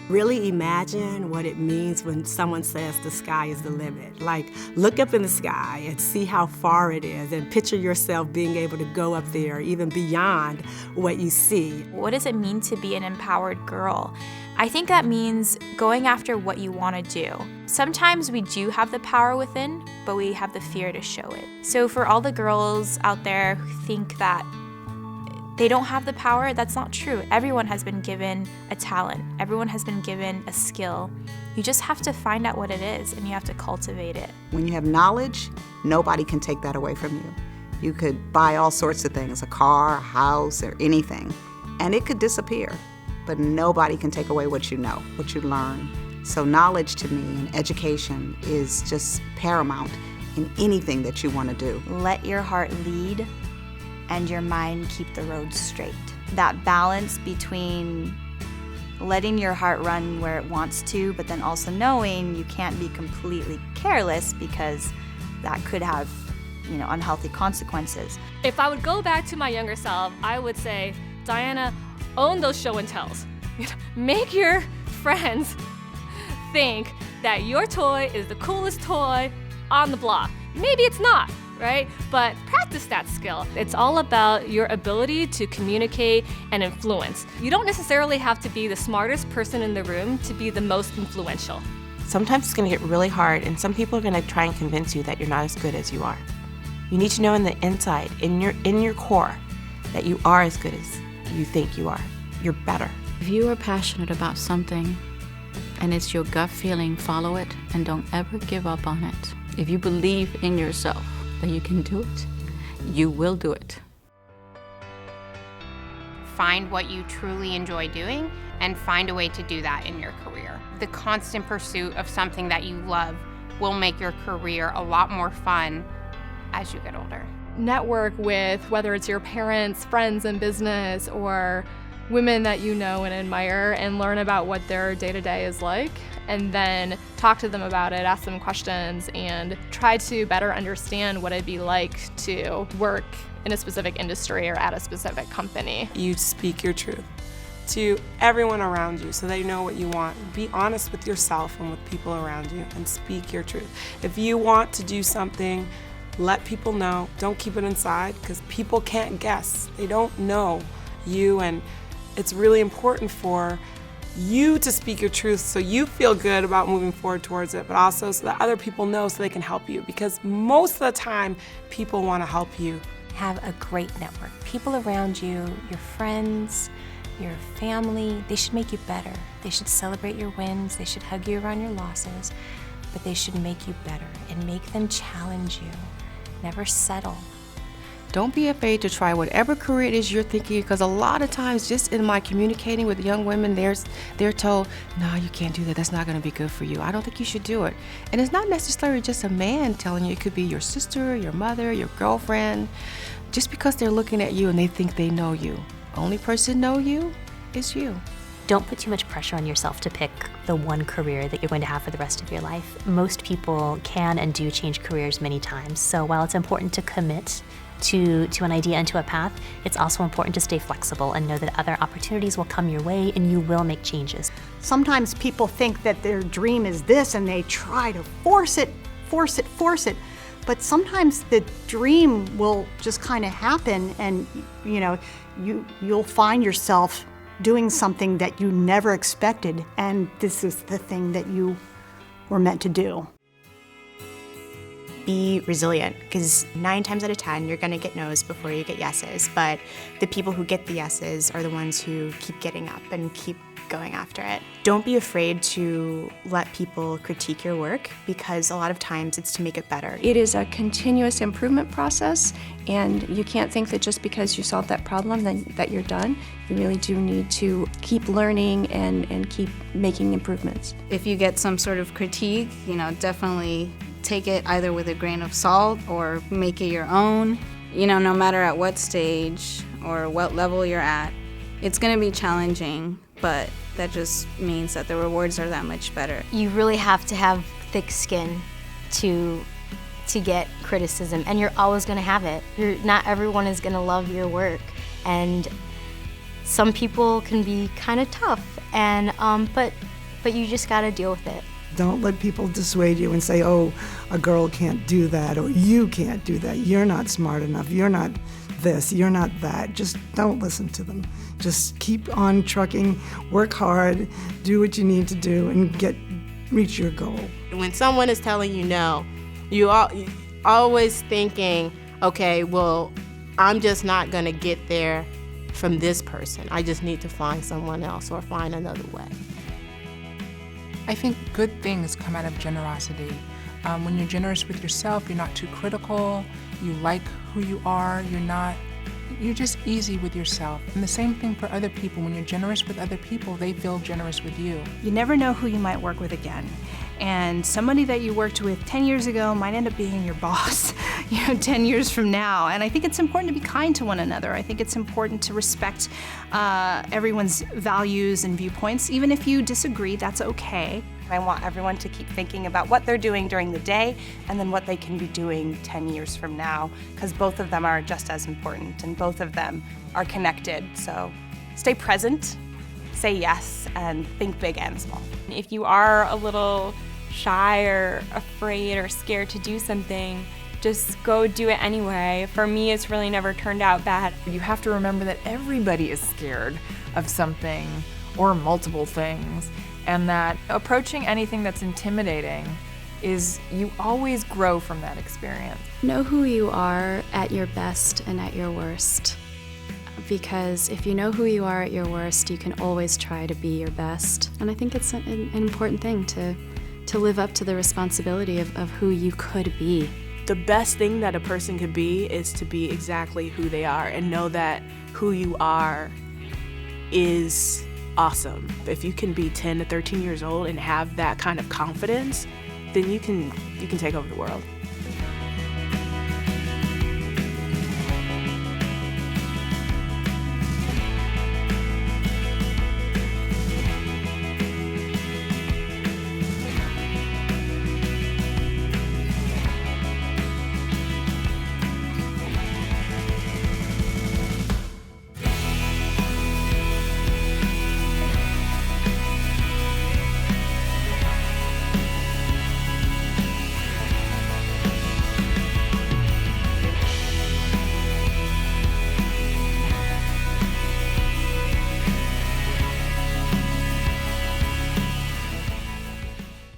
Really imagine what it means when someone says the sky is the limit. Like, look up in the sky and see how far it is, and picture yourself being able to go up there, even beyond what you see. What does it mean to be an empowered girl? I think that means going after what you want to do. Sometimes we do have the power within, but we have the fear to show it. So for all the girls out there who think that they don't have the power, that's not true. Everyone has been given a talent. Everyone has been given a skill. You just have to find out what it is, and you have to cultivate it. When you have knowledge, nobody can take that away from you. You could buy all sorts of things, a car, a house, or anything, and it could disappear. But nobody can take away what you know, what you learn. So knowledge to me and education is just paramount in anything that you want to do. Let your heart lead and your mind keep the road straight. That balance between letting your heart run where it wants to, but then also knowing you can't be completely careless because that could have, unhealthy consequences. If I would go back to my younger self, I would say, Diana, own those show and tells. Make your friends think that your toy is the coolest toy on the block. Maybe it's not, right? But practice that skill. It's all about your ability to communicate and influence. You don't necessarily have to be the smartest person in the room to be the most influential. Sometimes it's going to get really hard, and some people are going to try and convince you that you're not as good as you are. You need to know in the inside, in your core, that you are as good as you think you are. You're better. If you are passionate about something and it's your gut feeling, follow it and don't ever give up on it. If you believe in yourself that you can do it, you will do it. Find what you truly enjoy doing and find a way to do that in your career. The constant pursuit of something that you love will make your career a lot more fun as you get older. Network with, whether it's your parents, friends in business, or women that you know and admire, and learn about what their day-to-day is like, and then talk to them about it, ask them questions, and try to better understand what it'd be like to work in a specific industry or at a specific company. You speak your truth to everyone around you so they know what you want. Be honest with yourself and with people around you and speak your truth. If you want to do something, let people know. Don't keep it inside, because people can't guess. They don't know you, and it's really important for you to speak your truth so you feel good about moving forward towards it, but also so that other people know so they can help you, because most of the time people want to help you. Have a great network. People around you, your friends, your family, they should make you better. They should celebrate your wins, they should hug you around your losses, but they should make you better and make them challenge you. Never settle. Don't be afraid to try whatever career it is you're thinking, because a lot of times, just in my communicating with young women, they're told, no, you can't do that. That's not going to be good for you. I don't think you should do it. And it's not necessarily just a man telling you. It could be your sister, your mother, your girlfriend. Just because they're looking at you and they think they know you. Only person know you is you. Don't put too much pressure on yourself to pick the one career that you're going to have for the rest of your life. Most people can and do change careers many times. So while it's important to commit to an idea and to a path, it's also important to stay flexible and know that other opportunities will come your way and you will make changes. Sometimes people think that their dream is this and they try to force it. But sometimes the dream will just kind of happen, and you'll find yourself doing something that you never expected, and this is the thing that you were meant to do. Be resilient, because 9 times out of 10 you're going to get no's before you get yeses, but the people who get the yeses are the ones who keep getting up and keep going after it. Don't be afraid to let people critique your work, because a lot of times it's to make it better. It is a continuous improvement process, and you can't think that just because you solved that problem then that you're done. You really do need to keep learning and keep making improvements. If you get some sort of critique, definitely take it either with a grain of salt or make it your own. No matter at what stage or what level you're at, it's going to be challenging, but that just means that the rewards are that much better. You really have to have thick skin to get criticism, and you're always going to have it. Not everyone is going to love your work, and some people can be kind of tough, and but but you just gotta deal with it. Don't let people dissuade you and say, oh, a girl can't do that, or you can't do that. You're not smart enough. You're not this. You're not that. Just don't listen to them. Just keep on trucking, work hard, do what you need to do, and reach your goal. When someone is telling you no, you're always thinking, okay, well, I'm just not going to get there from this person. I just need to find someone else or find another way. I think good things come out of generosity. When you're generous with yourself, you're not too critical, you like who you are, you're just easy with yourself. And the same thing for other people. When you're generous with other people, they feel generous with you. You never know who you might work with again. And somebody that you worked with 10 years ago might end up being your boss, 10 years from now. And I think it's important to be kind to one another. I think it's important to respect everyone's values and viewpoints. Even if you disagree, that's okay. I want everyone to keep thinking about what they're doing during the day and then what they can be doing 10 years from now, because both of them are just as important and both of them are connected. So stay present, say yes, and think big and small. If you are a little shy or afraid or scared to do something, just go do it anyway. For me, it's really never turned out bad. You have to remember that everybody is scared of something or multiple things, and that approaching anything that's intimidating is you always grow from that experience. Know who you are at your best and at your worst. Because if you know who you are at your worst, you can always try to be your best. And I think it's an important thing to live up to the responsibility of who you could be. The best thing that a person could be is to be exactly who they are and know that who you are is awesome. If you can be 10 to 13 years old and have that kind of confidence, then you can take over the world.